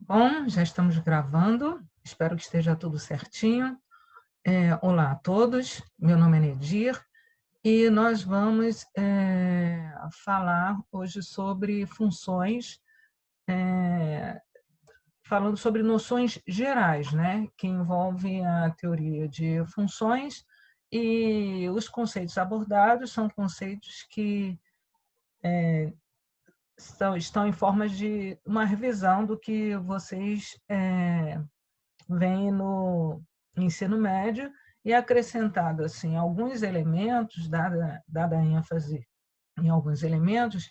Bom, já estamos gravando, espero que esteja tudo certinho. Olá a todos, meu nome é Nedir e nós vamos falar hoje sobre funções, falando sobre noções gerais, né, que envolvem a teoria de funções, e os conceitos abordados são conceitos que estão em forma de uma revisão do que vocês vem no ensino médio e acrescentado assim alguns elementos, dada a ênfase em alguns elementos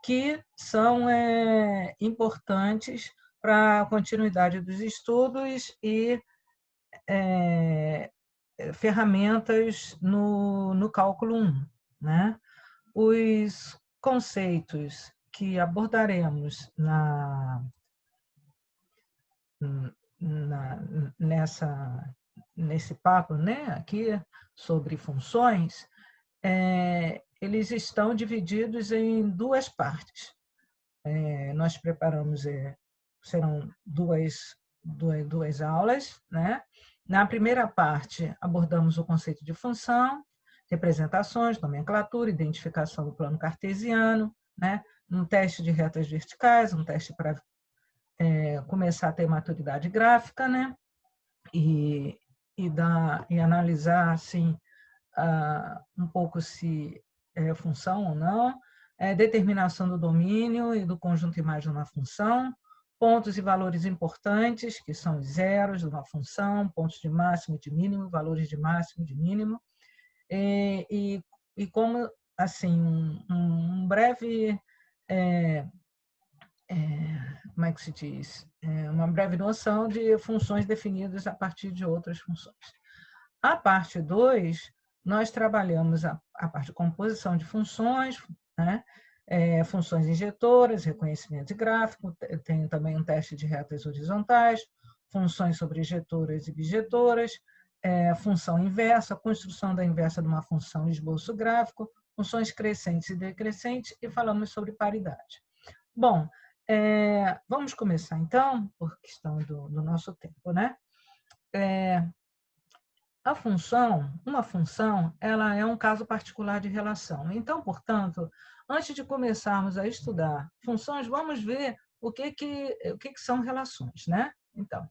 que são importantes para a continuidade dos estudos e ferramentas no cálculo 1, né? Os conceitos que abordaremos na, nesse papo, né, aqui sobre funções, eles estão divididos em duas partes. Nós preparamos, serão duas aulas, né? Na primeira parte, abordamos o conceito de função, representações, nomenclatura, identificação do plano cartesiano, né? Um teste de retas verticais, um teste para começar a ter maturidade gráfica, né? E analisar assim, um pouco se é função ou não, determinação do domínio e do conjunto imagem de uma função, pontos e valores importantes, que são os zeros de uma função, pontos de máximo e de mínimo, valores de máximo e de mínimo, e como assim um breve como é que se diz? Uma breve noção de funções definidas a partir de outras funções. A parte 2, nós trabalhamos a parte de composição de funções, né? Funções injetoras, reconhecimento de gráfico, tem também um teste de retas horizontais, funções sobre injetoras e bijetoras, função inversa, construção da inversa de uma função esboço gráfico, funções crescentes e decrescentes, e falamos sobre paridade. Bom, vamos começar então, por questão do nosso tempo, né? Uma função, ela é um caso particular de relação. Então, portanto, antes de começarmos a estudar funções, vamos ver o que são relações, né? Então,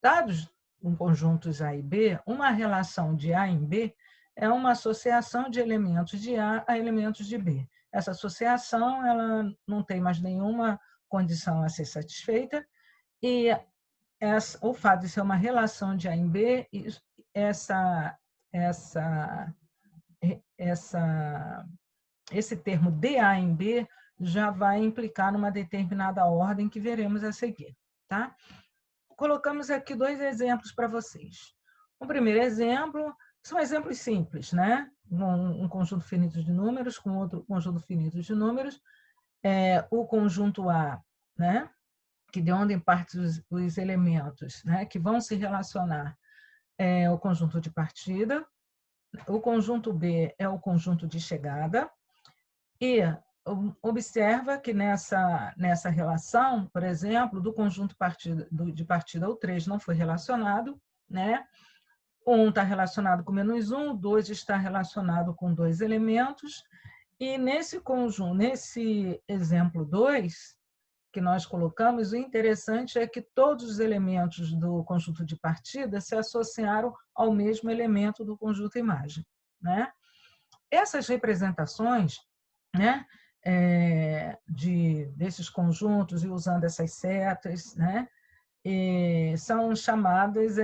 dados em conjuntos A e B, uma relação de A em B é uma associação de elementos de A a elementos de B. Essa associação, ela não tem mais nenhuma condição a ser satisfeita, e o fato de ser uma relação de A em B, essa, essa, esse termo de A em B já vai implicar numa determinada ordem que veremos a seguir, tá? Colocamos aqui dois exemplos para vocês. O primeiro exemplo são exemplos simples, né? Um conjunto finito de números com outro conjunto finito de números, o conjunto A, né? Que de onde partem os elementos, né? Que vão se relacionar, o conjunto de partida. O conjunto B é o conjunto de chegada, e observa que nessa relação, por exemplo, do conjunto de partida, o 3 não foi relacionado, né? 1 está relacionado com -1, o 2 está relacionado com dois elementos, e nesse conjunto, nesse exemplo 2, que nós colocamos, o interessante é que todos os elementos do conjunto de partida se associaram ao mesmo elemento do conjunto imagem, né? Essas representações, né, desses conjuntos e usando essas setas, né, são chamadas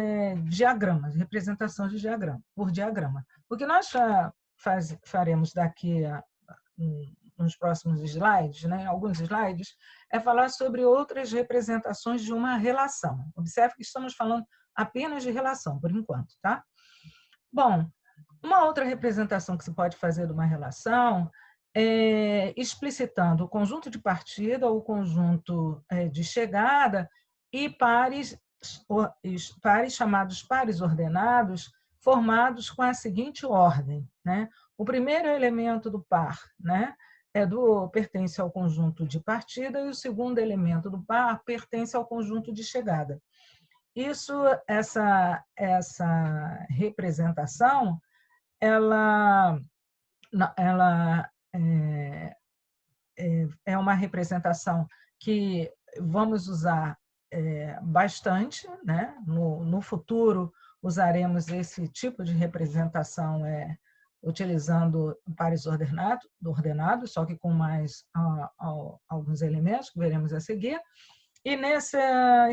diagramas, representações de diagrama, por diagrama. O que nós faremos daqui nos próximos slides, né, alguns slides, é falar sobre outras representações de uma relação. Observe que estamos falando apenas de relação, por enquanto, tá? Bom, uma outra representação que se pode fazer de uma relação é explicitando o conjunto de partida, o conjunto de chegada, e pares chamados pares ordenados, formados com a seguinte ordem, né? O primeiro elemento do par, né, pertence ao conjunto de partida e o segundo elemento do par pertence ao conjunto de chegada. Essa representação, ela é uma representação que vamos usar bastante, né? No futuro, usaremos esse tipo de representação utilizando pares ordenados, só que com mais alguns elementos que veremos a seguir. E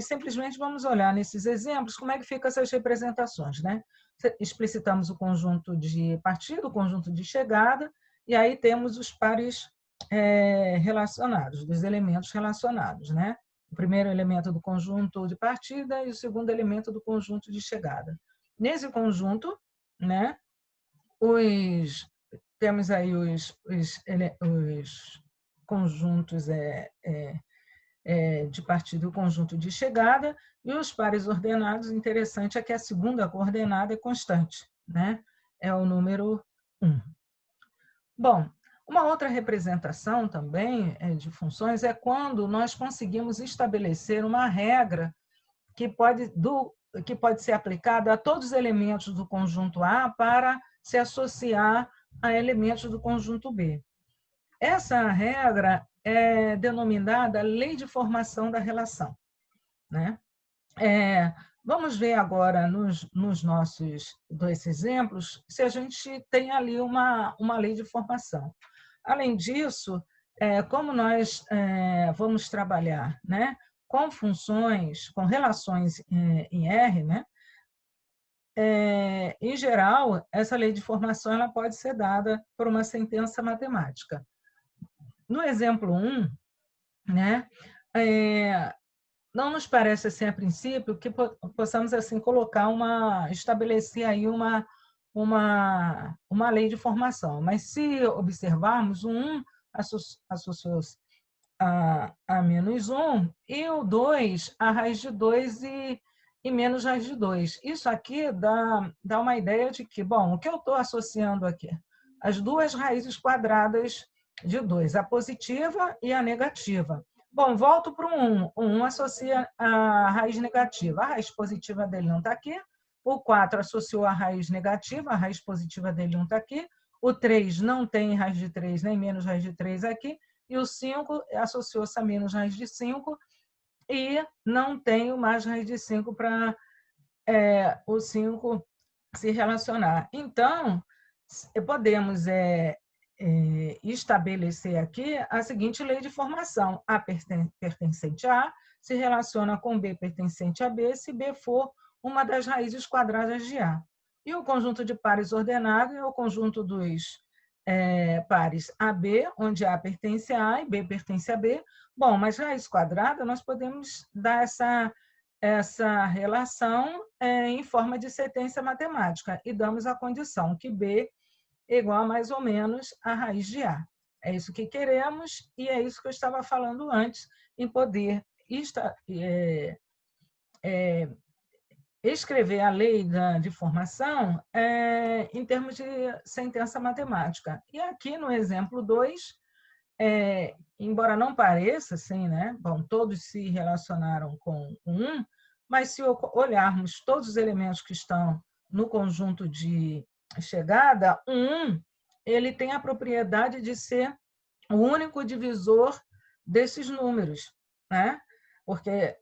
simplesmente vamos olhar nesses exemplos como é que ficam essas representações, né? Explicitamos o conjunto de partida, o conjunto de chegada, e aí temos os pares relacionados, dos elementos relacionados, né? O primeiro elemento do conjunto de partida e o segundo elemento do conjunto de chegada. Nesse conjunto, né, temos aí os conjuntos de partida e o conjunto de chegada, e os pares ordenados, interessante é que a segunda coordenada é constante, né? É o número 1. Bom, uma outra representação também de funções é quando nós conseguimos estabelecer uma regra que pode ser aplicada a todos os elementos do conjunto A para se associar a elementos do conjunto B. Essa regra é denominada lei de formação da relação, né? Vamos ver agora nos nossos dois exemplos se a gente tem ali uma lei de formação. Além disso, como nós vamos trabalhar, né, com funções, com relações em R, né, em geral, essa lei de formação ela pode ser dada por uma sentença matemática. No exemplo 1, né, não nos parece assim a princípio que possamos assim estabelecer aí uma lei de formação, mas se observarmos, o 1 associou-se a menos 1 e o 2 a raiz de 2 e menos raiz de 2. Isso aqui dá uma ideia de que, bom, o que eu estou associando aqui? As duas raízes quadradas de 2, a positiva e a negativa. Bom, volto para o 1. O 1 associa a raiz negativa. A raiz positiva dele não está aqui. O 4 associou a raiz negativa. A raiz positiva dele não está aqui. O 3 não tem raiz de 3 nem menos raiz de 3 aqui. E o 5 associou-se a menos raiz de 5. E não tenho mais raiz de 5 para o 5 se relacionar. Então, podemos estabelecer aqui a seguinte lei de formação. A pertencente a se relaciona com B pertencente a B se B for uma das raízes quadradas de A. E o conjunto de pares ordenado é o conjunto dos pares AB, onde A pertence a A e B pertence a B. Bom, mas raiz quadrada, nós podemos dar essa relação em forma de sentença matemática e damos a condição que B é igual a mais ou menos a raiz de A. É isso que queremos e é isso que eu estava falando antes, em poder escrever a lei de formação em termos de sentença matemática. E aqui no exemplo 2, embora não pareça assim, né? Bom, todos se relacionaram com o 1, mas se olharmos todos os elementos que estão no conjunto de chegada, o 1 ele tem a propriedade de ser o único divisor desses números, né? Porque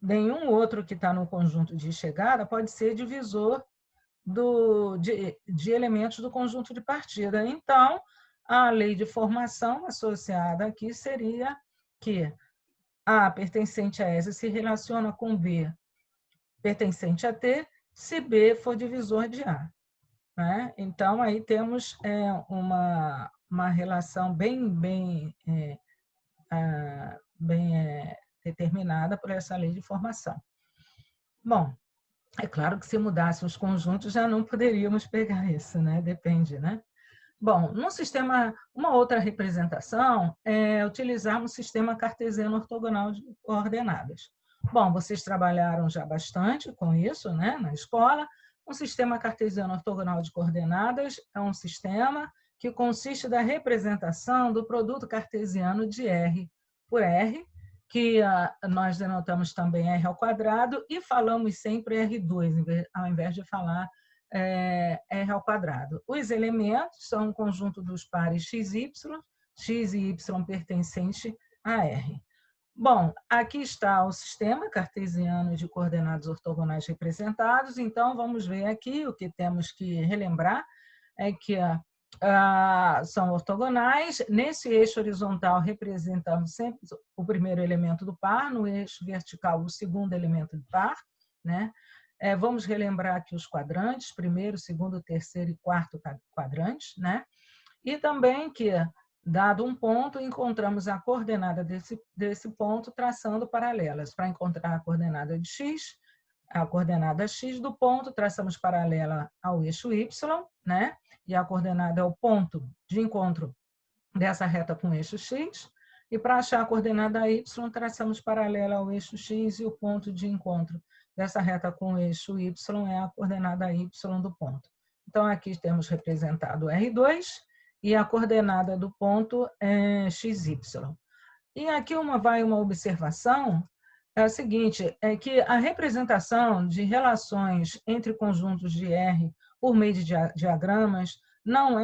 nenhum outro que está no conjunto de chegada pode ser divisor de elementos do conjunto de partida. Então, a lei de formação associada aqui seria que A pertencente a S se relaciona com B pertencente a T se B for divisor de A. Né? Então, aí temos uma relação bem determinada por essa lei de formação. Bom, é claro que se mudassem os conjuntos já não poderíamos pegar isso, né? Depende, né? Bom, no sistema, uma outra representação é utilizarmos o sistema cartesiano ortogonal de coordenadas. Bom, vocês trabalharam já bastante com isso, né, na escola. O sistema cartesiano ortogonal de coordenadas é um sistema que consiste da representação do produto cartesiano de R por R, que nós denotamos também R ao quadrado e falamos sempre R2, ao invés de falar R ao quadrado. Os elementos são um conjunto dos pares x e y pertencente a R. Bom, aqui está o sistema cartesiano de coordenadas ortogonais representados, então vamos ver aqui o que temos que relembrar, é que são ortogonais. Nesse eixo horizontal representamos sempre o primeiro elemento do par, no eixo vertical o segundo elemento do par, né? Vamos relembrar aqui os quadrantes, primeiro, segundo, terceiro e quarto quadrantes, né? E também que, dado um ponto, encontramos a coordenada desse ponto traçando paralelas. Para encontrar a coordenada de x, a coordenada x do ponto, traçamos paralela ao eixo y, né? E a coordenada é o ponto de encontro dessa reta com o eixo x. E para achar a coordenada y, traçamos paralela ao eixo x e o ponto de encontro dessa reta com o eixo y é a coordenada y do ponto. Então, aqui temos representado R2 e a coordenada do ponto é xy. E aqui vai uma observação, é a seguinte, é que a representação de relações entre conjuntos de R por meio de diagramas não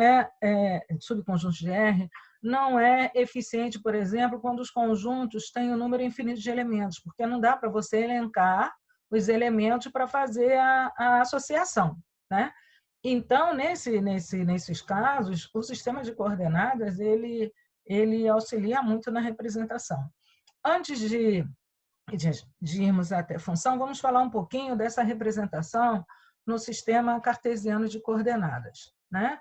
subconjuntos de R, não é eficiente, por exemplo, quando os conjuntos têm um número infinito de elementos, porque não dá para você elencar os elementos para fazer a associação, né? Então, nesses casos, o sistema de coordenadas ele auxilia muito na representação. Antes de irmos até a função, vamos falar um pouquinho dessa representação no sistema cartesiano de coordenadas, né?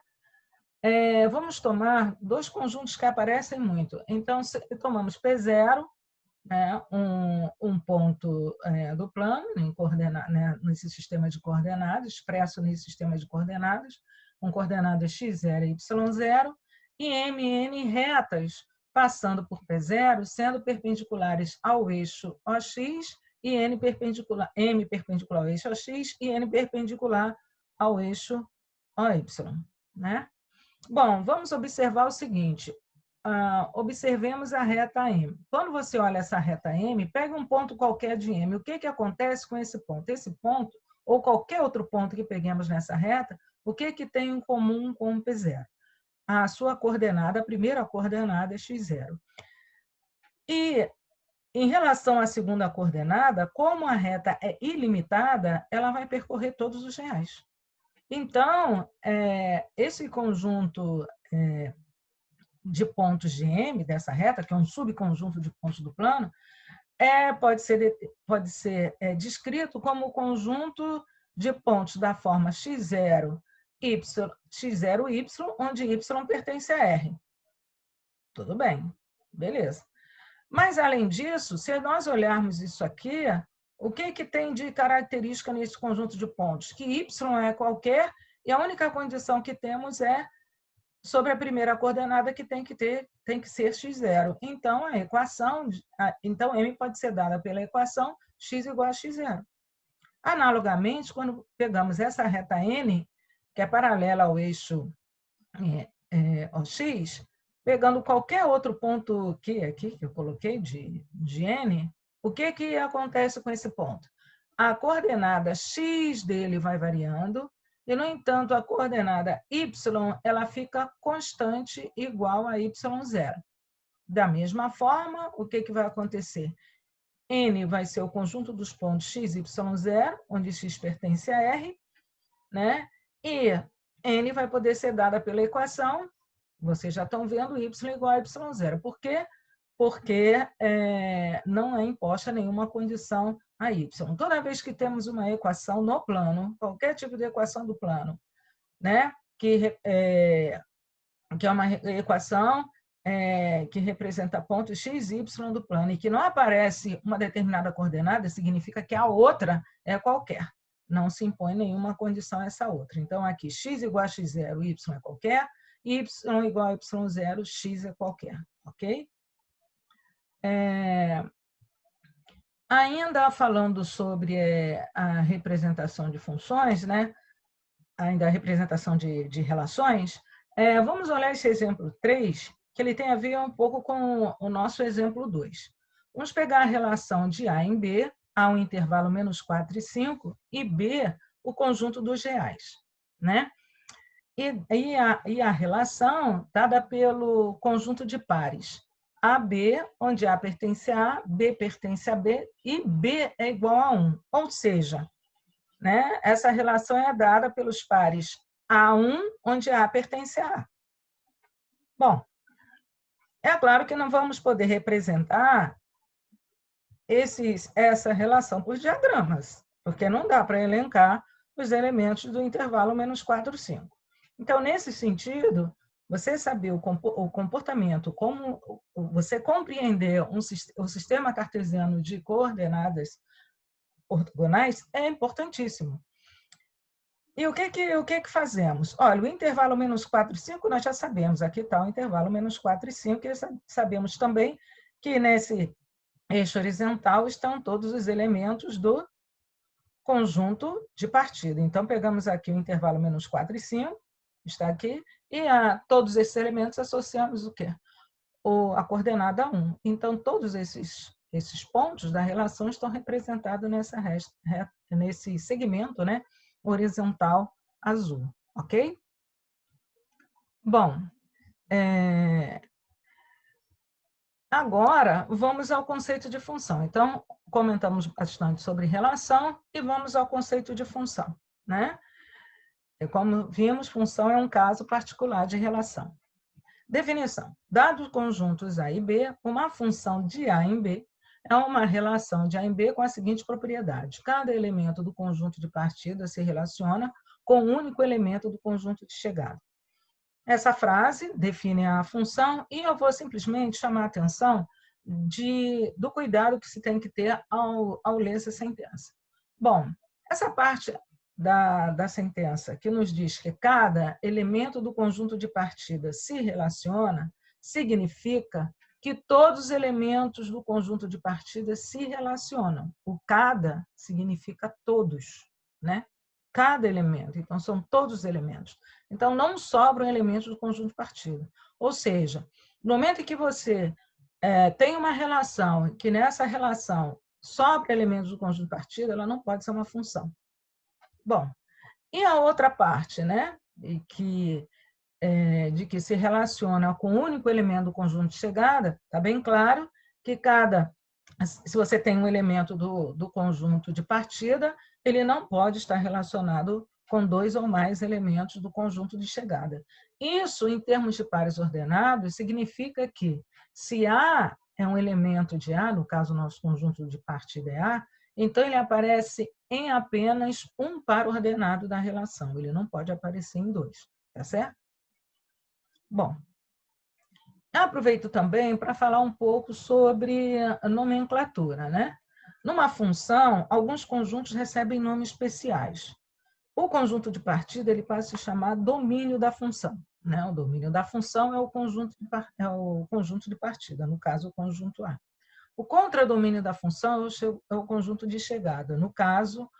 Vamos tomar dois conjuntos que aparecem muito. Então, tomamos P0, né, um ponto do plano, nesse sistema de coordenadas, expresso nesse sistema de coordenadas, com coordenadas x0 e y0, e mn retas passando por P0, sendo perpendiculares ao eixo OX e m perpendicular ao eixo OX e n perpendicular ao eixo OY, né? Bom, vamos observar o seguinte. Observemos a reta M. Quando você olha essa reta M, pega um ponto qualquer de M. O que acontece com esse ponto? Esse ponto, ou qualquer outro ponto que peguemos nessa reta, o que tem em comum com o P0? A sua coordenada, a primeira coordenada é x0. E, em relação à segunda coordenada, como a reta é ilimitada, ela vai percorrer todos os reais. Então, esse conjunto de pontos de M, dessa reta, que é um subconjunto de pontos do plano, pode ser descrito como o conjunto de pontos da forma x0, y, onde y pertence a R. Tudo bem, beleza. Mas, além disso, se nós olharmos isso aqui, o que tem de característica nesse conjunto de pontos? Que y é qualquer e a única condição que temos é sobre a primeira coordenada que tem que ser x0. Então, então M pode ser dada pela equação x igual a x0. Analogamente, quando pegamos essa reta N, que é paralela ao eixo OX, pegando qualquer outro ponto aqui que eu coloquei de N, o que acontece com esse ponto? A coordenada x dele vai variando, e, no entanto, a coordenada y ela fica constante igual a y0. Da mesma forma, o que vai acontecer? N vai ser o conjunto dos pontos x, y0, onde x pertence a R, né? E N vai poder ser dada pela equação, vocês já estão vendo, y igual a y0. Por quê? Porque não é imposta nenhuma condição a y. Toda vez que temos uma equação no plano, qualquer tipo de equação do plano, né, que é uma equação que representa pontos x e y do plano e que não aparece uma determinada coordenada, significa que a outra é qualquer. Não se impõe nenhuma condição a essa outra. Então, aqui, x igual a x0, y é qualquer, y igual a y0, x é qualquer. Ok? Ainda falando sobre a representação de funções, né? Ainda a representação de relações, Vamos olhar esse exemplo 3, que ele tem a ver um pouco com o nosso exemplo 2. Vamos pegar a relação de A em B, A um intervalo menos 4 e 5, e B, o conjunto dos reais, né? E a relação dada pelo conjunto de pares AB, onde A pertence a A, B pertence a B, e B é igual a 1. Ou seja, né, essa relação é dada pelos pares A1, onde A pertence a A. Bom, é claro que não vamos poder representar essa relação por diagramas, porque não dá para elencar os elementos do intervalo menos 4, 5. Então, nesse sentido, você saber o comportamento, como você compreender o sistema cartesiano de coordenadas ortogonais é importantíssimo. E o que fazemos? Olha, o intervalo menos 4 e 5 nós já sabemos. Aqui está o intervalo menos 4 e 5, e sabemos também que nesse eixo horizontal estão todos os elementos do conjunto de partida. Então, pegamos aqui o intervalo menos 4 e 5, está aqui, e a todos esses elementos associamos o quê? A coordenada 1. Então, todos esses pontos da relação estão representados nesse segmento, né, horizontal azul, ok? Bom, agora vamos ao conceito de função. Então, comentamos bastante sobre relação e vamos ao conceito de função, né? Como vimos, função é um caso particular de relação. Definição. Dados conjuntos A e B, uma função de A em B é uma relação de A em B com a seguinte propriedade. Cada elemento do conjunto de partida se relaciona com o único elemento do conjunto de chegada. Essa frase define a função e eu vou simplesmente chamar a atenção do cuidado que se tem que ter ao ler essa sentença. Bom, essa parte da sentença que nos diz que cada elemento do conjunto de partida se relaciona, significa que todos os elementos do conjunto de partida se relacionam. O cada significa todos, né? Cada elemento, então são todos os elementos. Então não sobram elementos do conjunto de partida. Ou seja, no momento em que você tem uma relação, que nessa relação sobra elementos do conjunto de partida, ela não pode ser uma função. Bom, e a outra parte, né, de que se relaciona com o único elemento do conjunto de chegada, está bem claro que se você tem um elemento do conjunto de partida, ele não pode estar relacionado com 2 ou mais elementos do conjunto de chegada. Isso, em termos de pares ordenados, significa que se A é um elemento de A, no caso, o nosso conjunto de partida é A, então ele aparece em apenas um par ordenado da relação. Ele não pode aparecer em 2, tá certo? Bom, aproveito também para falar um pouco sobre a nomenclatura, né? Numa função, alguns conjuntos recebem nomes especiais. O conjunto de partida ele passa a se chamar domínio da função, né? O domínio da função é o conjunto de partida, no caso, o conjunto A. O contradomínio da função é o conjunto de chegada, no caso,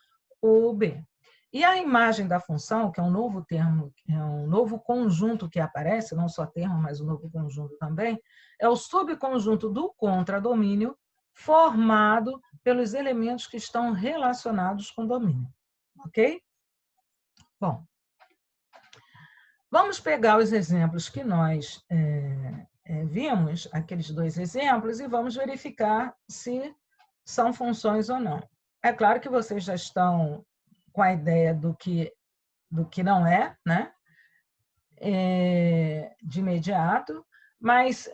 o B. E a imagem da função, que é um novo termo, é um novo conjunto que aparece, não só termo, mas um novo conjunto também, é o subconjunto do contradomínio formado pelos elementos que estão relacionados com o domínio. Ok? Bom, vamos pegar os exemplos que nós vimos, aqueles 2 exemplos, e vamos verificar se são funções ou não. É claro que vocês já estão com a ideia do que não é, né? De imediato, mas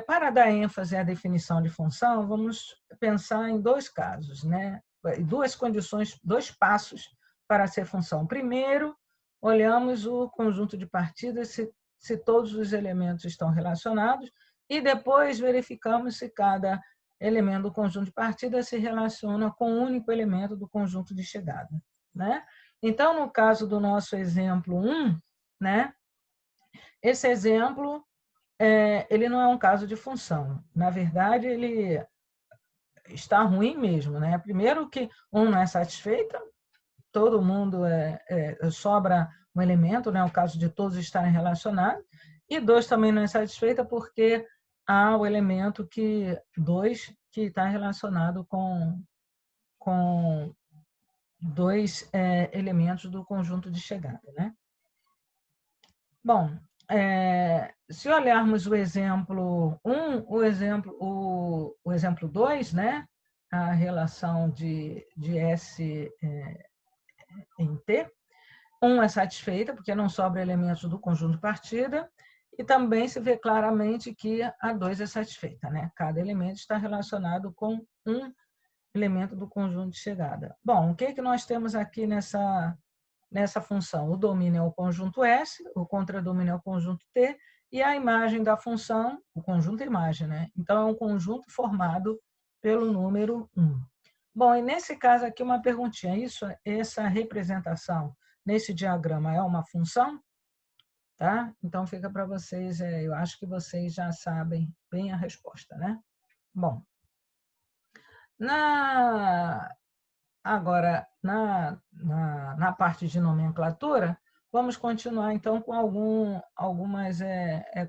para dar ênfase à definição de função, vamos pensar em 2 casos, né? 2 condições, 2 passos para ser função. Primeiro, olhamos o conjunto de partidas, se todos os elementos estão relacionados, e depois verificamos se cada elemento do conjunto de partida se relaciona com o único elemento do conjunto de chegada, né? Então, no caso do nosso exemplo 1, né, esse exemplo ele não é um caso de função. Na verdade, ele está ruim mesmo, né? Primeiro que 1 não é satisfeita, todo mundo sobra um elemento, né? O caso de todos estarem relacionados. E 2 também não é satisfeita porque há o elemento 2 que está relacionado com 2 elementos do conjunto de chegada, né? Bom, se olharmos o exemplo 1, o exemplo 2, né? A relação de S em T, 1 é satisfeita, porque não sobra elementos do conjunto de partida, e também se vê claramente que a 2 é satisfeita, né? Cada elemento está relacionado com um elemento do conjunto de chegada. Bom, o que nós temos aqui nessa função? O domínio é o conjunto S, o contradomínio é o conjunto T, e a imagem da função, o conjunto imagem, né? Então, é um conjunto formado pelo número 1. Bom, e nesse caso aqui, uma perguntinha. Essa representação nesse diagrama é uma função? Tá? Então, fica para vocês, eu acho que vocês já sabem bem a resposta, né? Bom, agora, na parte de nomenclatura, vamos continuar, então, com algumas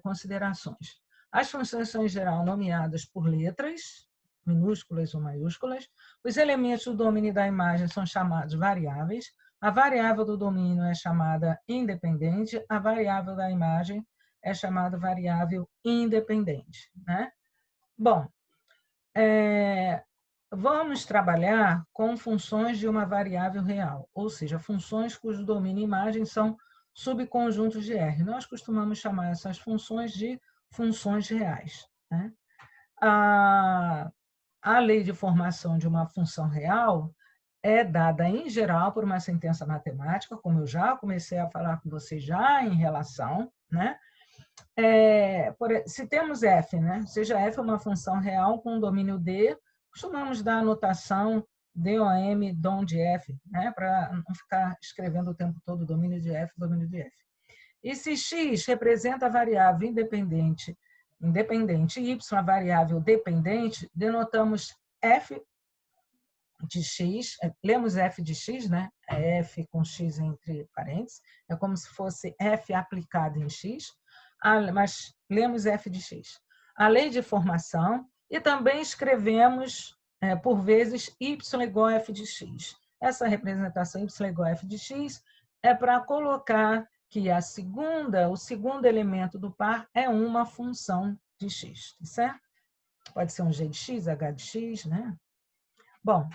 considerações. As funções são, em geral, nomeadas por letras, minúsculas ou maiúsculas. Os elementos do domínio da imagem são chamados variáveis. A variável do domínio é chamada independente. A variável da imagem é chamada variável independente, né? Bom, vamos trabalhar com funções de uma variável real, ou seja, funções cujo domínio e imagem são subconjuntos de R. Nós costumamos chamar essas funções de funções reais, né? A lei de formação de uma função real é dada, em geral, por uma sentença matemática, como eu já comecei a falar com vocês já em relação, né? Se temos f, né? Seja f uma função real com domínio D, costumamos dar a notação DOM, DOM de f, né? Para não ficar escrevendo o tempo todo domínio de f, domínio de f. E se x representa a variável independente y a variável dependente, denotamos f de x, lemos f de x, né? É f com x entre parênteses, é como se fosse f aplicado em x, mas lemos f de x. A lei de formação, e também escrevemos, por vezes, y igual a f de x. Essa representação y igual a f de x é para colocar que o segundo elemento do par é uma função de x, certo? Pode ser um g de x, h de x, né? Bom,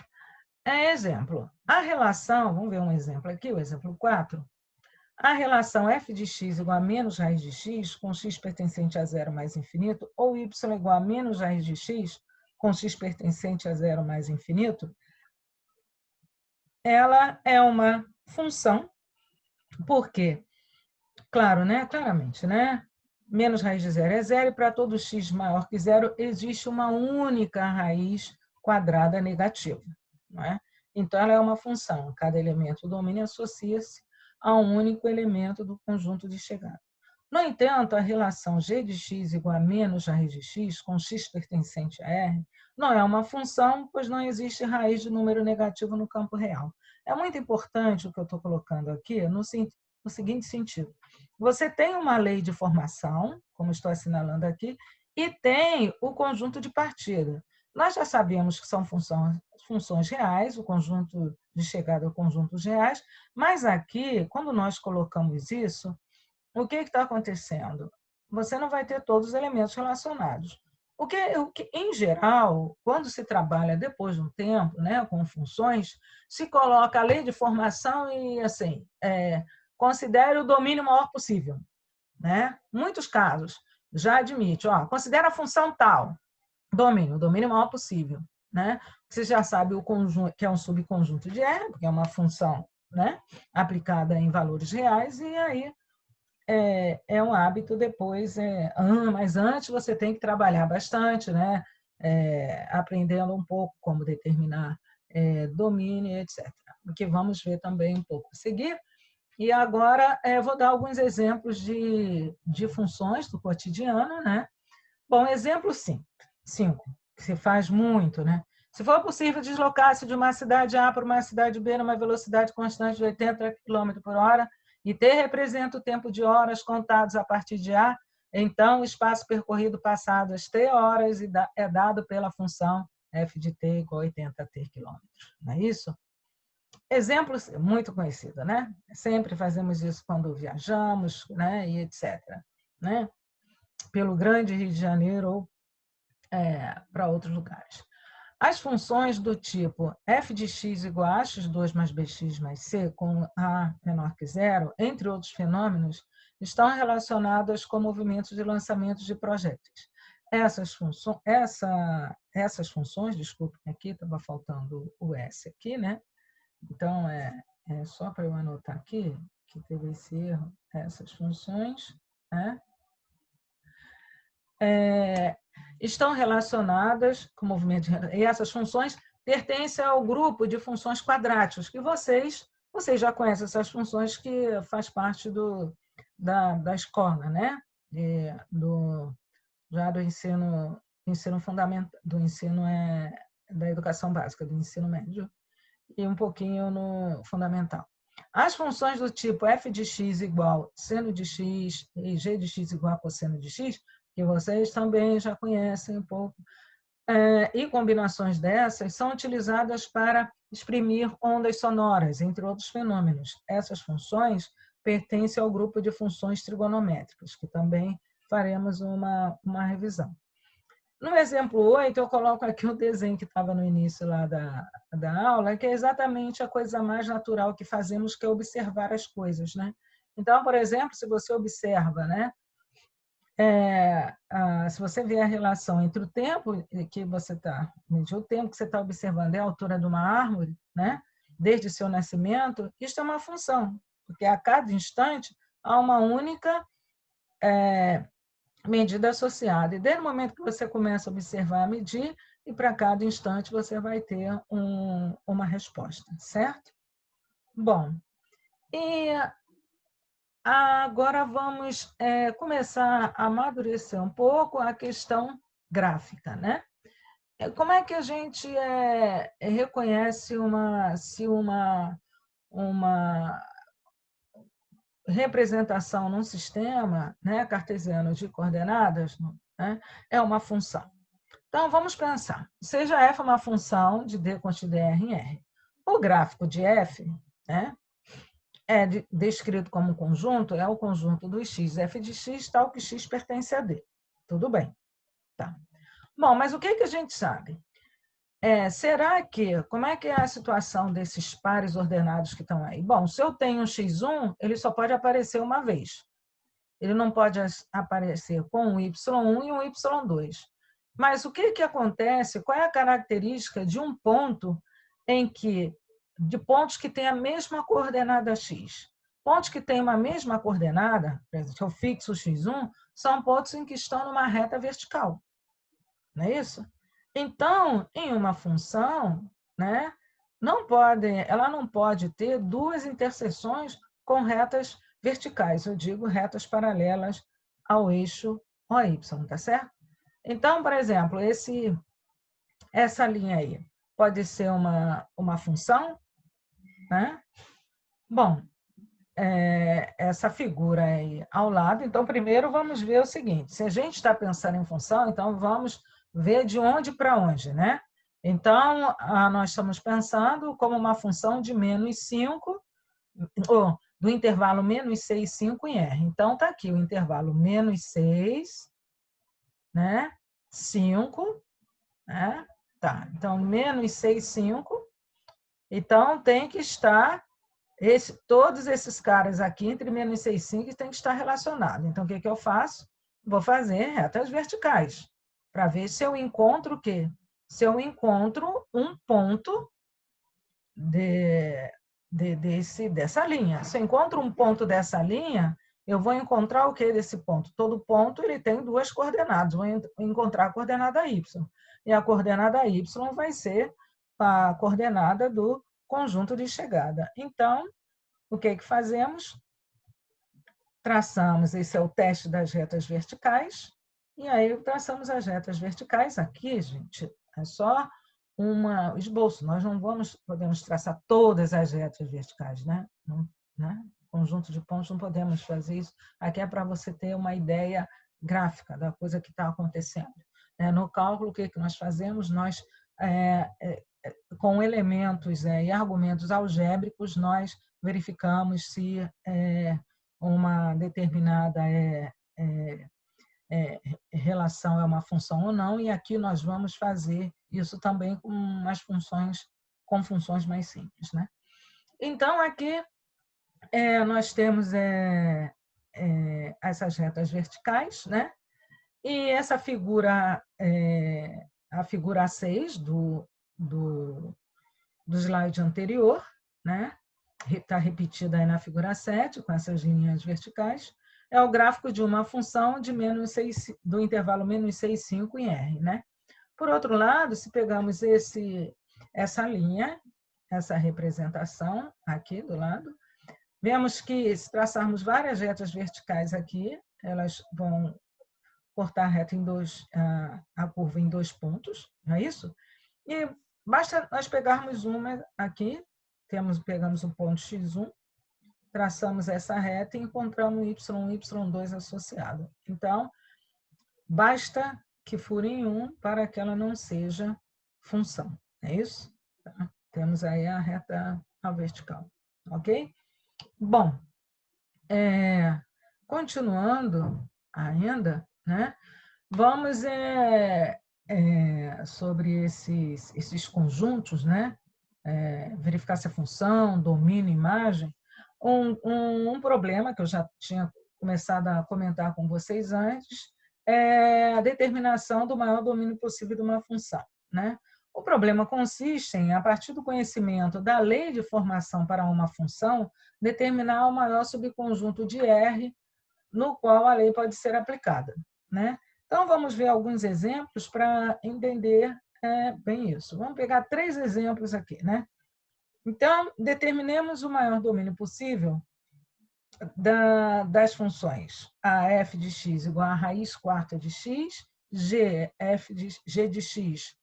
exemplo. A relação, vamos ver um exemplo aqui, o exemplo 4. A relação f de x igual a menos raiz de x, com x pertencente a zero mais infinito, ou y igual a menos raiz de x, com x pertencente a zero mais infinito, ela é uma função, porque, claro, né? Claramente, né? Menos raiz de zero é zero, e para todo x maior que zero, existe uma única raiz quadrada negativa, não é? Então, ela é uma função. Cada elemento do domínio associa-se a um único elemento do conjunto de chegada. No entanto, a relação g de x igual a menos raiz de x, com x pertencente a R, não é uma função, pois não existe raiz de número negativo no campo real. É muito importante o que eu estou colocando aqui no seguinte sentido. Você tem uma lei de formação, como estou assinalando aqui, e tem o conjunto de partida. Nós já sabemos que são funções reais, o conjunto de chegada é o conjunto reais, mas aqui, quando nós colocamos isso, o que está acontecendo? Você não vai ter todos os elementos relacionados. O que, em geral, quando se trabalha depois de um tempo, né, com funções, se coloca a lei de formação e, assim, considere o domínio maior possível, né? Muitos casos já admite, considera a função tal, o domínio maior possível, né? Você já sabe o conjunto, que é um subconjunto de R, porque é uma função, né, aplicada em valores reais, e aí é um hábito depois, mas antes você tem que trabalhar bastante, né? Aprendendo um pouco como determinar domínio, etc. O que vamos ver também um pouco a seguir. E agora vou dar alguns exemplos de funções do cotidiano, né? Bom, exemplo 5, que se faz muito, né? Se for possível deslocar-se de uma cidade A para uma cidade B numa velocidade constante de 80 km por hora e T representa o tempo de horas contados a partir de A, então o espaço percorrido passado as T horas é dado pela função f de t igual a 80 t quilômetros. Não é isso? Exemplo muito conhecido, né? Sempre fazemos isso quando viajamos, né? E etc. Né? Pelo grande Rio de Janeiro ou para outros lugares. As funções do tipo f de x igual a x2 mais bx mais c, com a menor que zero, entre outros fenômenos, estão relacionadas com movimentos de lançamento de projéteis. Essas funções, desculpem, aqui estava faltando o S aqui, né? Então, é só para eu anotar aqui, que teve esse erro, essas funções, né? Estão relacionadas com o movimento e essas funções pertencem ao grupo de funções quadráticas, que vocês já conhecem essas funções que faz parte da escola, né? Já do ensino fundamental, da educação básica, do ensino médio, e um pouquinho no fundamental. As funções do tipo f de x igual seno de x e g de x igual a cosseno de x, que vocês também já conhecem um pouco, e combinações dessas são utilizadas para exprimir ondas sonoras, entre outros fenômenos. Essas funções pertencem ao grupo de funções trigonométricas, que também faremos uma revisão. No exemplo 8, eu coloco aqui o desenho que estava no início lá da aula, que é exatamente a coisa mais natural que fazemos, que é observar as coisas, né? Então, por exemplo, se você observa, né? Se você vê a relação entre o tempo que você está, o tempo que você está observando é a altura de uma árvore, né? Desde seu nascimento, isto é uma função, porque a cada instante há uma única medida associada. E desde o momento que você começa a observar a medir, e para cada instante você vai ter uma resposta, certo? Bom, e agora vamos começar a amadurecer um pouco a questão gráfica, né? Como é que a gente reconhece se uma representação num sistema, né, cartesiano de coordenadas, né, é uma função? Então, vamos pensar. Seja f uma função de d constante dr em R. O gráfico de f, né, é descrito como um conjunto, é o conjunto dos x, f de x, tal que x pertence a d. Tudo bem. Tá. Bom, mas o que a gente sabe? Como é que é a situação desses pares ordenados que estão aí? Bom, se eu tenho um x1, ele só pode aparecer uma vez. Ele não pode aparecer com um y1 e um y2. Mas o que acontece? Qual é a característica de um ponto de pontos que têm a mesma coordenada x? Pontos que têm uma mesma coordenada, por exemplo, se eu fixo x1, são pontos em que estão numa reta vertical. Não é isso? Então, em uma função, né, ela não pode ter duas interseções com retas verticais, eu digo retas paralelas ao eixo OY, tá certo? Então, por exemplo, essa linha aí pode ser uma função, né? Bom, essa figura aí ao lado. Então, primeiro vamos ver o seguinte: se a gente está pensando em função, então vamos ver de onde para onde, né? Então, nós estamos pensando como uma função de menos 5, ou do intervalo menos 6, 5 em R. Então, está aqui o intervalo menos 6, né? 5, né? Tá, então, menos 6, 5. Então, tem que estar todos esses caras aqui, entre menos 6 e 5, tem que estar relacionados. Então, o que eu faço? Vou fazer retas verticais, para ver se eu encontro o quê? Se eu encontro um ponto dessa linha. Se eu encontro um ponto dessa linha, eu vou encontrar o que desse ponto? Todo ponto ele tem duas coordenadas. Vou encontrar a coordenada y. E a coordenada y vai ser a coordenada do conjunto de chegada. Então, o que fazemos? Traçamos, esse é o teste das retas verticais, e aí traçamos as retas verticais aqui, gente, é só esboço. Nós não podemos traçar todas as retas verticais, né? Conjunto de pontos, não podemos fazer isso. Aqui é para você ter uma ideia gráfica da coisa que está acontecendo. No cálculo, o que nós fazemos? Nós, com elementos e argumentos algébricos, nós verificamos se uma determinada relação é uma função ou não, e aqui nós vamos fazer isso também com funções mais simples, né? Então, aqui nós temos essas retas verticais, né? E essa figura, a figura 6 do slide anterior, né? Está repetida aí na figura 7, com essas linhas verticais, é o gráfico de uma função de do intervalo menos 6, 5 em R, né? Por outro lado, se pegamos essa linha, essa representação aqui do lado, vemos que se traçarmos várias retas verticais aqui, elas vão cortar a reta a curva em 2 pontos, não é isso? E basta nós pegarmos uma aqui, pegamos um ponto x1, traçamos essa reta e encontramos y1 e y2 associado. Então, basta que fure em 1 para que ela não seja função. É isso? Tá? Temos aí a reta vertical. Ok? Bom, continuando ainda, né? Vamos sobre esses conjuntos, né? Verificar se a função, domínio, imagem. Um problema que eu já tinha começado a comentar com vocês antes é a determinação do maior domínio possível de uma função, né? O problema consiste em, a partir do conhecimento da lei de formação para uma função, determinar o maior subconjunto de R no qual a lei pode ser aplicada, né? Então, vamos ver alguns exemplos para entender bem isso. Vamos pegar 3 exemplos aqui, né? Então, determinemos o maior domínio possível das funções a f de x igual a raiz quarta de x, g de x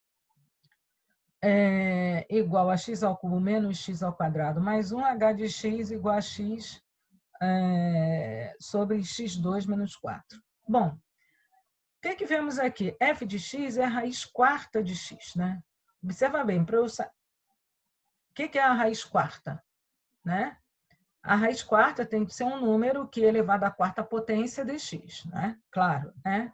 igual a x ao cubo menos x ao quadrado mais 1, h de x igual a x sobre x2 menos 4. Bom, o que vemos aqui? F de x é a raiz quarta de x, né? Observa bem, para eu saber. O que é a raiz quarta? Né? A raiz quarta tem que ser um número que é elevado à quarta potência de x, né? Claro, né?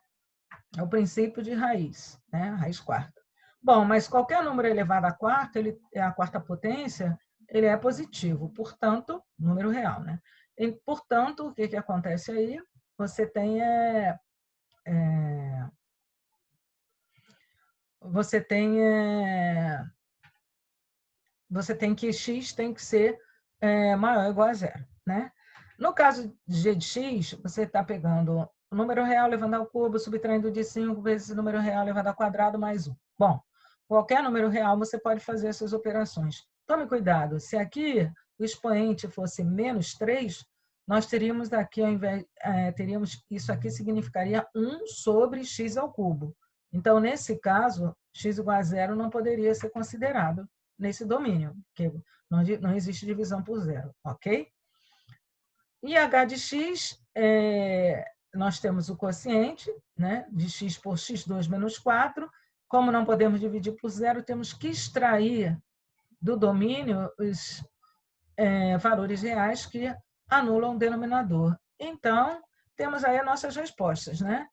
É o princípio de raiz, né? A raiz quarta. Bom, mas qualquer número elevado à quarta, a quarta potência, ele é positivo, portanto, número real, né? E, portanto, o que acontece aí? Você tem que x tem que ser maior ou igual a zero, né? No caso de g de x, você está pegando o número real elevado ao cubo, subtraindo de 5 vezes o número real elevado ao quadrado mais 1. Bom, qualquer número real você pode fazer essas operações. Tome cuidado, se aqui o expoente fosse menos 3, nós teríamos aqui, ao invés, isso aqui significaria 1 sobre x ao cubo. Então, nesse caso, x igual a zero não poderia ser considerado nesse domínio, porque não existe divisão por zero, ok? E h de x, nós temos o quociente, né, de x por x2 menos 4. Como não podemos dividir por zero, temos que extrair do domínio os valores reais que anulam o denominador. Então, temos aí as nossas respostas, né?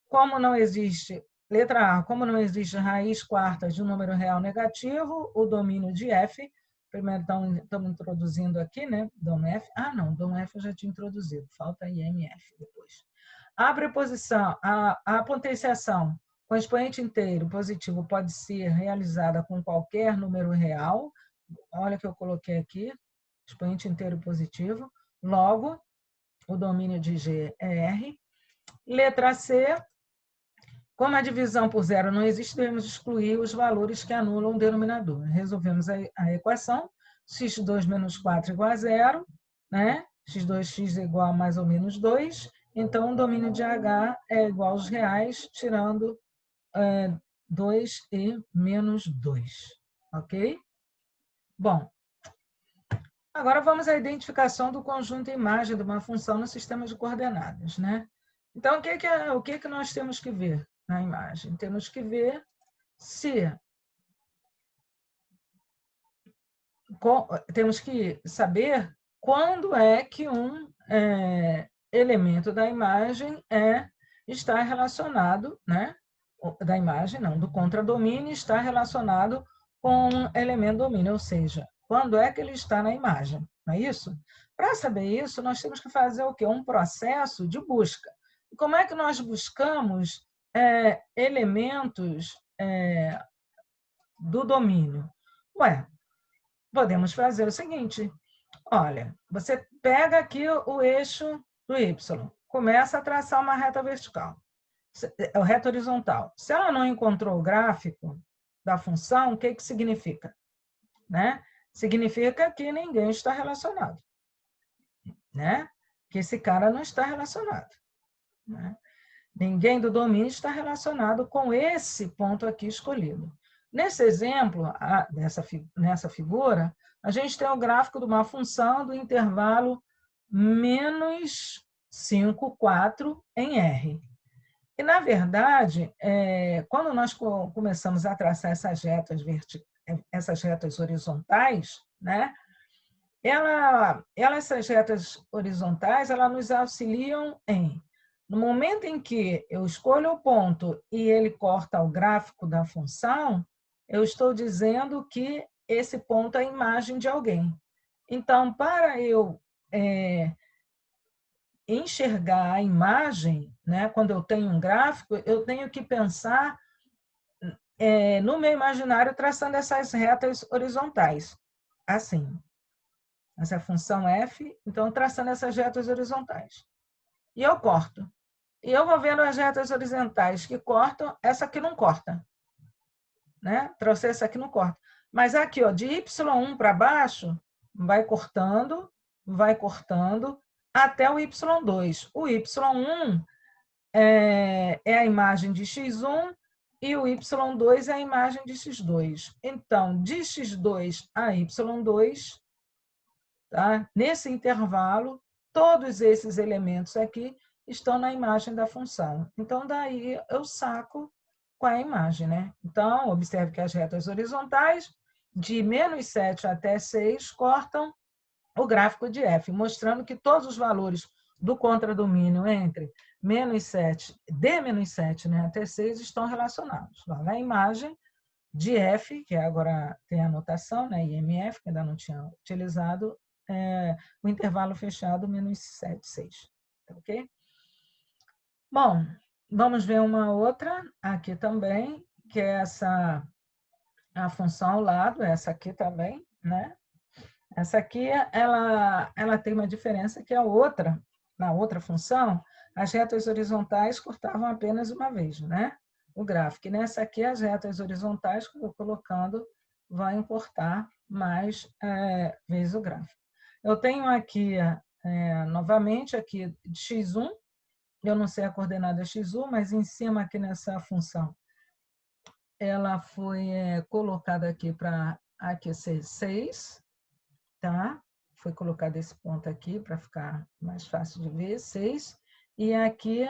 Como não existe, letra A, como não existe raiz quarta de um número real negativo, o domínio de f, primeiro estamos introduzindo aqui, né? Dom F. Ah, não, Dom F eu já tinha introduzido, falta IMF depois. A preposição, a potenciação com expoente inteiro positivo pode ser realizada com qualquer número real. Olha que eu coloquei aqui, expoente inteiro positivo. Logo, o domínio de G é R. Letra C, como a divisão por zero não existe, devemos excluir os valores que anulam o denominador. Resolvemos a equação, x2 menos 4 igual a zero, né? x2x é igual a mais ou menos 2, então o domínio de H é igual aos reais, tirando 2 e menos 2, ok? Bom, agora vamos à identificação do conjunto imagem de uma função no sistema de coordenadas, né? Então, o que nós temos que ver na imagem? Temos que ver temos que saber quando é que um elemento da imagem está relacionado, né? Da imagem, não, do contradomínio está relacionado com um elemento domínio, ou seja, quando é que ele está na imagem, não é isso? Para saber isso, nós temos que fazer o quê? Um processo de busca. Como é que nós buscamos elementos do domínio? Ué, podemos fazer o seguinte, olha, você pega aqui o eixo do Y, começa a traçar uma reta vertical, reta horizontal. Se ela não encontrou o gráfico da função, o que significa? Né? Significa que ninguém está relacionado. Né? Que esse cara não está relacionado. Né? Ninguém do domínio está relacionado com esse ponto aqui escolhido. Nesse exemplo, nessa figura, a gente tem o gráfico de uma função do intervalo menos 5, 4 em R. E, na verdade, quando nós começamos a traçar essas retas horizontais, né, essas retas horizontais nos auxiliam no momento em que eu escolho o ponto e ele corta o gráfico da função, eu estou dizendo que esse ponto é a imagem de alguém. Então, para eu enxergar a imagem, né, quando eu tenho um gráfico, eu tenho que pensar no meu imaginário traçando essas retas horizontais. Assim. Essa função f, então traçando essas retas horizontais. E eu corto. E eu vou vendo as retas horizontais que cortam, essa aqui não corta. Né? Trouxe essa aqui não corta. Mas aqui, ó, de y1 para baixo, vai cortando, até o y2. O y1 é a imagem de x1 e o y2 é a imagem de x2. Então, de x2 a y2, tá? Nesse intervalo, todos esses elementos aqui estão na imagem da função. Então, daí eu saco qual é a imagem, né? Então, observe que as retas horizontais, de menos 7 até 6, cortam o gráfico de f, mostrando que todos os valores do contradomínio entre menos 7, de menos 7, né, até 6 estão relacionados. Logo, a imagem de f, que agora tem a notação, né, IMF, que ainda não tinha utilizado, o intervalo fechado menos 7, 6. Ok? Bom, vamos ver uma outra aqui também, que é a função ao lado, essa aqui também, né? Essa aqui, ela tem uma diferença que na outra função, as retas horizontais cortavam apenas uma vez, né? O gráfico. E nessa aqui, as retas horizontais, que eu vou colocando, vão cortar mais vezes o gráfico. Eu tenho aqui, novamente, aqui de x1, eu não sei a coordenada x1, mas em cima aqui nessa função, ela foi colocada aqui para ser 6, tá? Foi colocado esse ponto aqui para ficar mais fácil de ver, 6, e aqui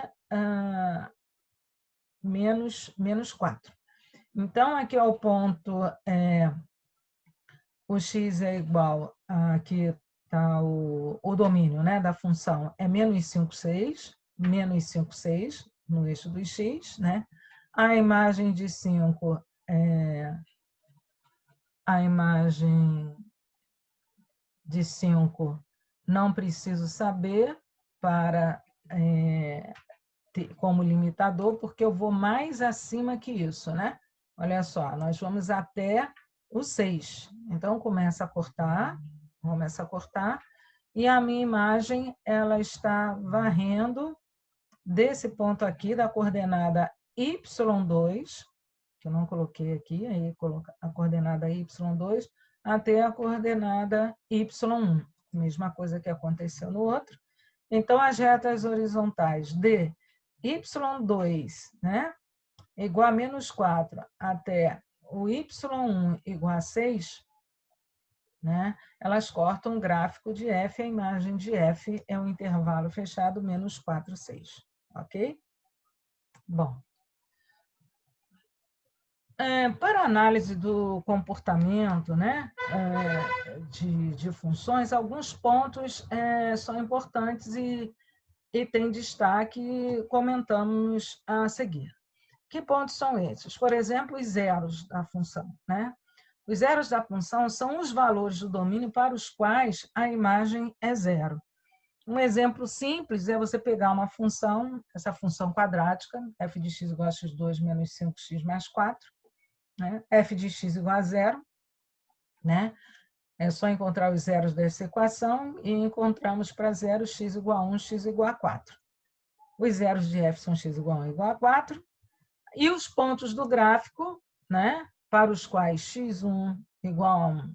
menos 4. Então, aqui é o ponto, o x é igual, aqui está o domínio, né, da função, é menos 5, 6, no eixo do x, né? A imagem de 5 a imagem de 5 não preciso saber para como limitador, porque eu vou mais acima que isso, né? Olha só, nós vamos até o 6. Então, começa a cortar, e a minha imagem ela está varrendo desse ponto aqui, da coordenada y2, que eu não coloquei aqui, aí coloca a coordenada y2, até a coordenada y1. Mesma coisa que aconteceu no outro. Então, as retas horizontais de y2, né, igual a menos 4 até o y1 igual a 6, né? Elas cortam o gráfico de f, a imagem de f é um intervalo fechado menos 4, 6. Ok? Bom. Para análise do comportamento, né, de funções, alguns pontos são importantes e têm destaque, comentamos a seguir. Que pontos são esses? Por exemplo, os zeros da função, né? Os zeros da função são os valores do domínio para os quais a imagem é zero. Um exemplo simples é você pegar uma função, essa função quadrática, f de x igual a x2 menos 5x mais 4, né? F de x igual a zero, né? É só encontrar os zeros dessa equação e encontramos para zero x igual a 1, x igual a 4. Os zeros de f são x igual a 1 igual a 4. E os pontos do gráfico, né, para os quais x1 igual a 1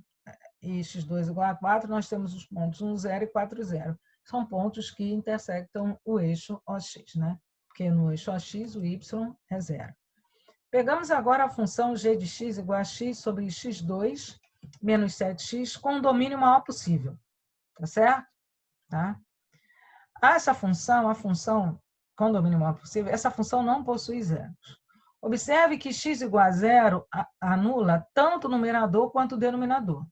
e x2 igual a 4, nós temos os pontos 1, 0 e 4, 0. São pontos que intersectam o eixo OX, né? Porque no eixo OX o y é zero. Pegamos agora a função g de x igual a x sobre x2 menos 7x com o domínio maior possível. Tá certo? Tá? Essa função, a função com o domínio maior possível, essa função não possui zeros. Observe que x igual a zero anula tanto o numerador quanto o denominador.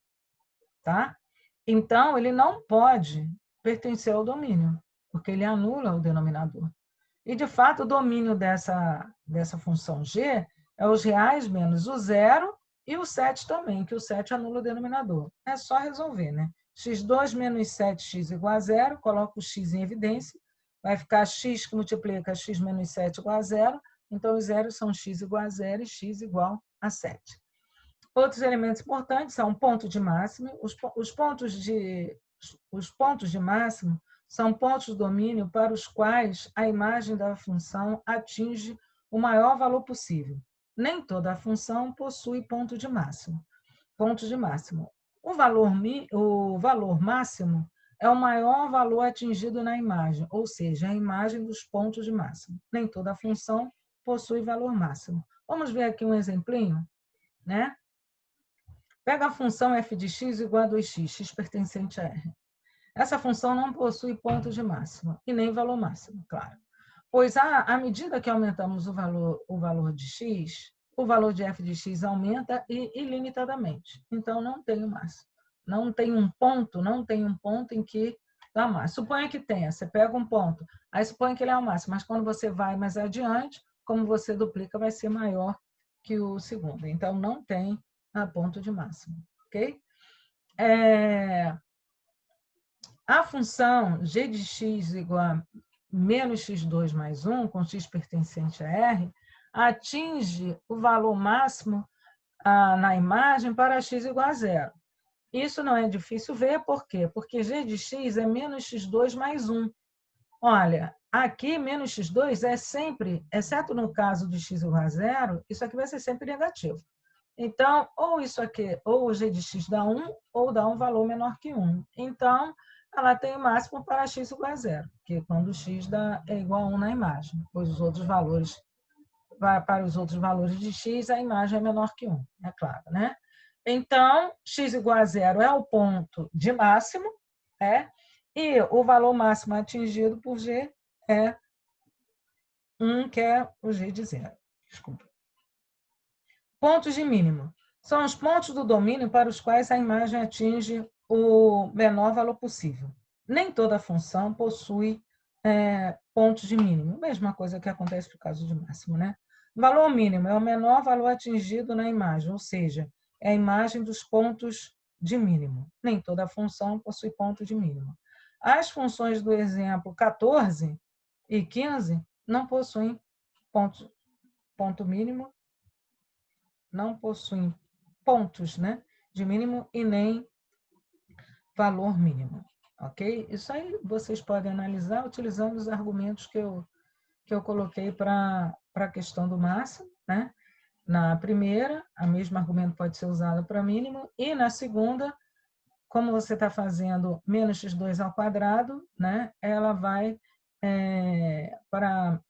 Tá? Então, ele não pode pertencer ao domínio, porque ele anula o denominador. E, de fato, o domínio dessa função g é os reais menos o zero e o 7 também, que o 7 anula o denominador. É só resolver, né? x2 menos 7x igual a zero, coloca o x em evidência, vai ficar x que multiplica x menos 7 igual a zero, então os zeros são x igual a zero e x igual a 7. Outros elementos importantes são ponto de máximo. Os pontos de máximo são pontos de domínio para os quais a imagem da função atinge o maior valor possível. Nem toda a função possui ponto de máximo. Ponto de máximo. O valor máximo é o maior valor atingido na imagem, ou seja, a imagem dos pontos de máximo. Nem toda função possui valor máximo. Vamos ver aqui um exemplinho, né? Pega a função f de x igual a 2x, x pertencente a R. Essa função não possui ponto de máximo e nem valor máximo, claro. Pois à medida que aumentamos o valor de x, o valor de f de x aumenta ilimitadamente. Então, não tem o máximo. Não tem um ponto em que dá máximo. Suponha que tenha, você pega um ponto, aí suponha que ele é o máximo, mas quando você vai mais adiante, como você duplica, vai ser maior que o segundo. Então, não tem a ponto de máximo, ok? A função g de x igual a menos x2 mais 1, com x pertencente a R, atinge o valor máximo na imagem para x igual a zero. Isso não é difícil ver, por quê? Porque g de x é menos x2 mais 1. Olha, aqui menos x2 é sempre, exceto no caso de x igual a zero, isso aqui vai ser sempre negativo. Então, ou isso aqui, ou o g de x dá 1, ou dá um valor menor que 1. Então, ela tem o máximo para x igual a zero, que quando x é igual a 1 na imagem, pois os outros valores, para os outros valores de x, a imagem é menor que 1, é claro, né? Então, x igual a zero é o ponto de máximo, e o valor máximo atingido por g é 1, que é o g de zero. Desculpa. Pontos de mínimo. São os pontos do domínio para os quais a imagem atinge o menor valor possível. Nem toda função possui pontos de mínimo. Mesma coisa que acontece no caso de máximo, né? Valor mínimo é o menor valor atingido na imagem, ou seja, é a imagem dos pontos de mínimo. Nem toda função possui ponto de mínimo. As funções do exemplo 14 e 15 não possuem ponto mínimo, não possuem pontos, né, de mínimo e nem valor mínimo, ok? Isso aí vocês podem analisar utilizando os argumentos que eu coloquei para a questão do máximo, né? Na primeira, o mesmo argumento pode ser usado para mínimo, e na segunda, como você está fazendo menos x2 ao quadrado, né, ela vai para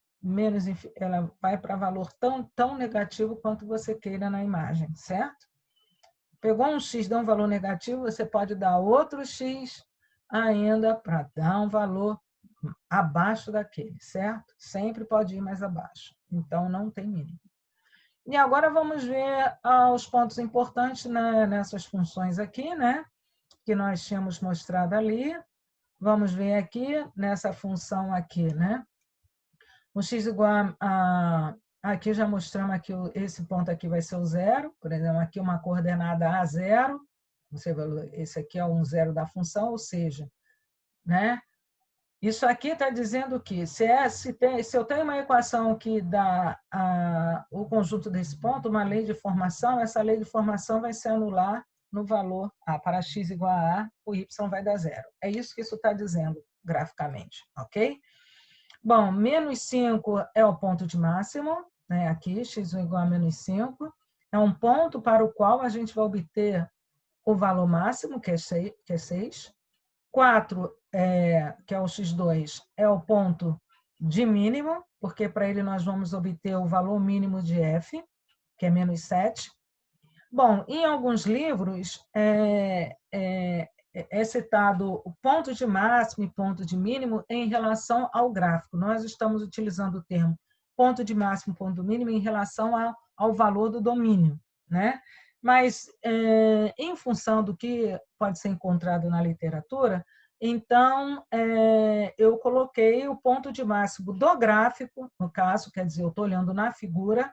ela vai para valor tão negativo quanto você queira na imagem, certo? Pegou um x, dá um valor negativo, você pode dar outro x ainda para dar um valor abaixo daquele, certo? Sempre pode ir mais abaixo. Então, não tem mínimo. E agora vamos ver os pontos importantes nessas funções aqui, né? Que nós tínhamos mostrado ali. Vamos ver aqui, nessa função aqui, né? O x igual a... Aqui já mostramos que esse ponto aqui vai ser o zero. Por exemplo, aqui uma coordenada a zero. Esse aqui é um zero da função, ou seja, né? Isso aqui está dizendo que se eu tenho uma equação que dá o conjunto desse ponto, uma lei de formação, essa lei de formação vai se anular no valor para x igual a o y vai dar zero. É isso que isso está dizendo graficamente, ok? Bom, menos 5 é o ponto de máximo, né? Aqui, x1 igual a menos 5. É um ponto para o qual a gente vai obter o valor máximo, que é 6. 4, que é o x2, é o ponto de mínimo, porque para ele nós vamos obter o valor mínimo de f, que é menos 7. Bom, em alguns livros é citado o ponto de máximo e ponto de mínimo em relação ao gráfico. Nós estamos utilizando o termo ponto de máximo e ponto mínimo em relação ao valor do domínio, né? Mas, em função do que pode ser encontrado na literatura, então, eu coloquei o ponto de máximo do gráfico, no caso, quer dizer, eu estou olhando na figura,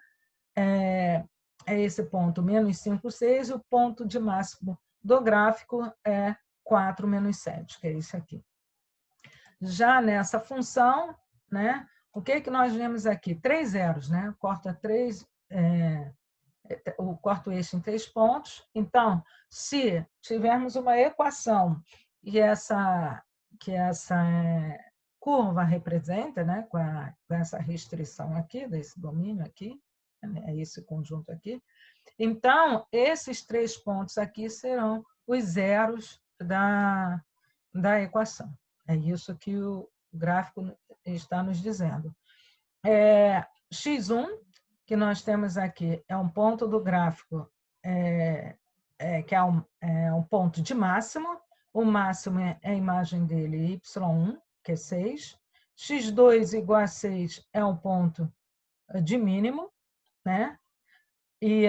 é esse ponto, menos 5, 6, e o ponto de máximo do gráfico é 4 menos 7, que é esse aqui. Já nessa função, né, o que nós vemos aqui? 3 zeros, né? Corta 3, o corto eixo em 3 pontos. Então, se tivermos uma equação que essa curva representa, né, com essa restrição aqui, desse domínio aqui, é esse conjunto aqui, então, esses 3 pontos aqui serão os zeros da equação. É isso que o gráfico está nos dizendo. X1, que nós temos aqui, é um ponto do gráfico que é um ponto de máximo. O máximo é a imagem dele, y1, que é 6. X2 igual a 6 é um ponto de mínimo, né? E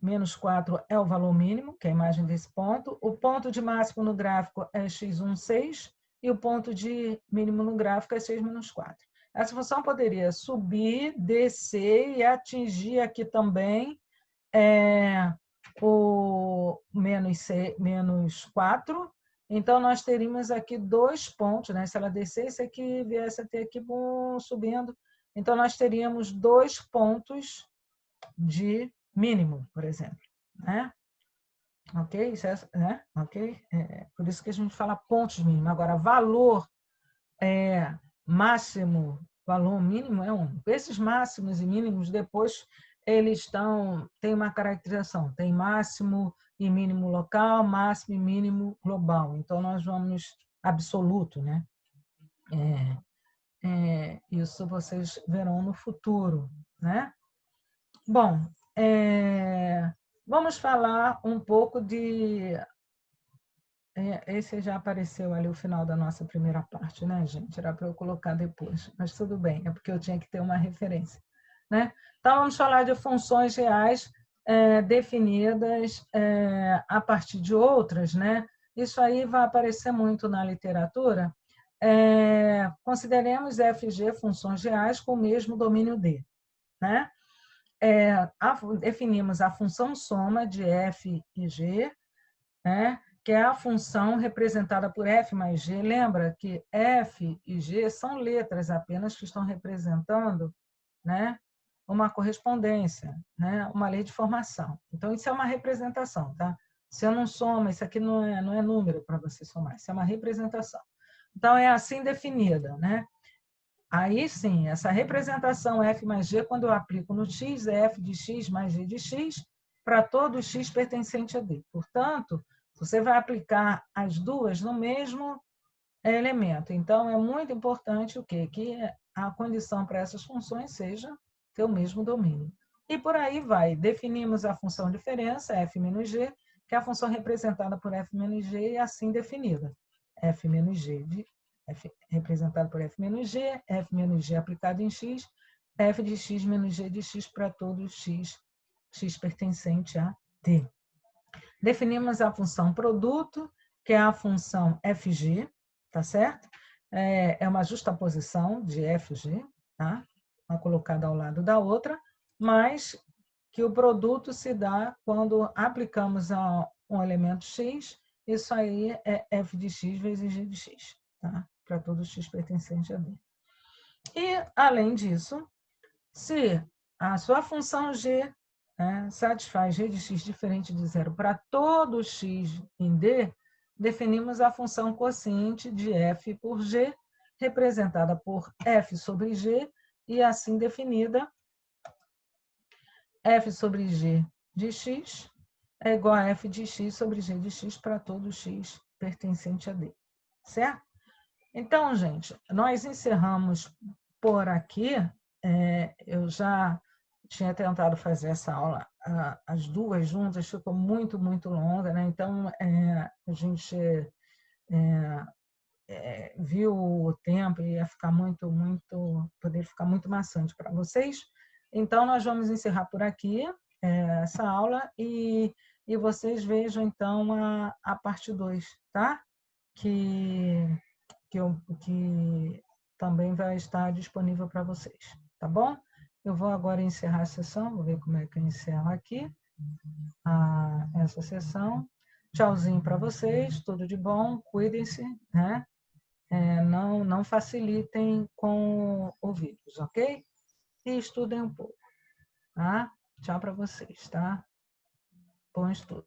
menos 4 é o valor mínimo, que é a imagem desse ponto. O ponto de máximo no gráfico é x1, 6, e o ponto de mínimo no gráfico é 6 menos 4. Essa função poderia subir, descer e atingir aqui também o menos 4. Então, nós teríamos aqui 2 pontos, né? Se ela descesse aqui, viesse até aqui, subindo. Então, nós teríamos 2 pontos de mínimo, por exemplo, né? Ok? Isso né? Ok? Por isso que a gente fala pontos mínimos. Agora, valor máximo, valor mínimo é único. Esses máximos e mínimos, depois, eles têm uma caracterização. Tem máximo e mínimo local, máximo e mínimo global. Então, nós vamos absoluto, né? Isso vocês verão no futuro, né? Bom, vamos falar um pouco de... Esse já apareceu ali o final da nossa primeira parte, né, gente? Era para eu colocar depois, mas tudo bem, é porque eu tinha que ter uma referência, né? Então, vamos falar de funções reais definidas a partir de outras, né? Isso aí vai aparecer muito na literatura. Consideremos f e g funções reais com o mesmo domínio D, né? Definimos a função soma de f e g, né, que é a função representada por f mais g. Lembra que f e g são letras apenas que estão representando, né, uma correspondência, né, uma lei de formação. Então, isso é uma representação, tá? Se eu não soma, isso aqui não é número para você somar, isso é uma representação. Então, é assim definida, né? Aí sim, essa representação f mais g, quando eu aplico no x, é f de x mais g de x para todo x pertencente a D. Portanto, você vai aplicar as duas no mesmo elemento. Então, é muito importante o quê? Que a condição para essas funções seja ter o mesmo domínio. E por aí vai. Definimos a função diferença, f menos g, que é a função representada por f menos g e assim definida. F menos g representado por f menos g aplicado em x, f de x menos g de x para todo x pertencente a t. Definimos a função produto, que é a função fg, tá certo? É uma justaposição de fg, tá? Uma colocada ao lado da outra, mas que o produto se dá quando aplicamos a um elemento x, isso aí é f de x vezes g de x, tá? Para todo x pertencente a D. E, além disso, se a sua função g, né, satisfaz g de x diferente de zero para todo x em D, definimos a função quociente de f por g, representada por f sobre g, e assim definida, f sobre g de x é igual a f de x sobre g de x para todo x pertencente a D. Certo? Então, gente, nós encerramos por aqui. Eu já tinha tentado fazer essa aula, as duas juntas, ficou muito, muito longa, né? Então, a gente viu o tempo e ia ficar poder ficar muito maçante para vocês. Então, nós vamos encerrar por aqui essa aula e vocês vejam, então, a parte 2, tá? Que também vai estar disponível para vocês, tá bom? Eu vou agora encerrar a sessão, vou ver como é que eu encerro aqui essa sessão. Tchauzinho para vocês, tudo de bom, cuidem-se, né? Não facilitem com ouvidos, ok? E estudem um pouco, tá? Tchau para vocês, tá? Bom estudo.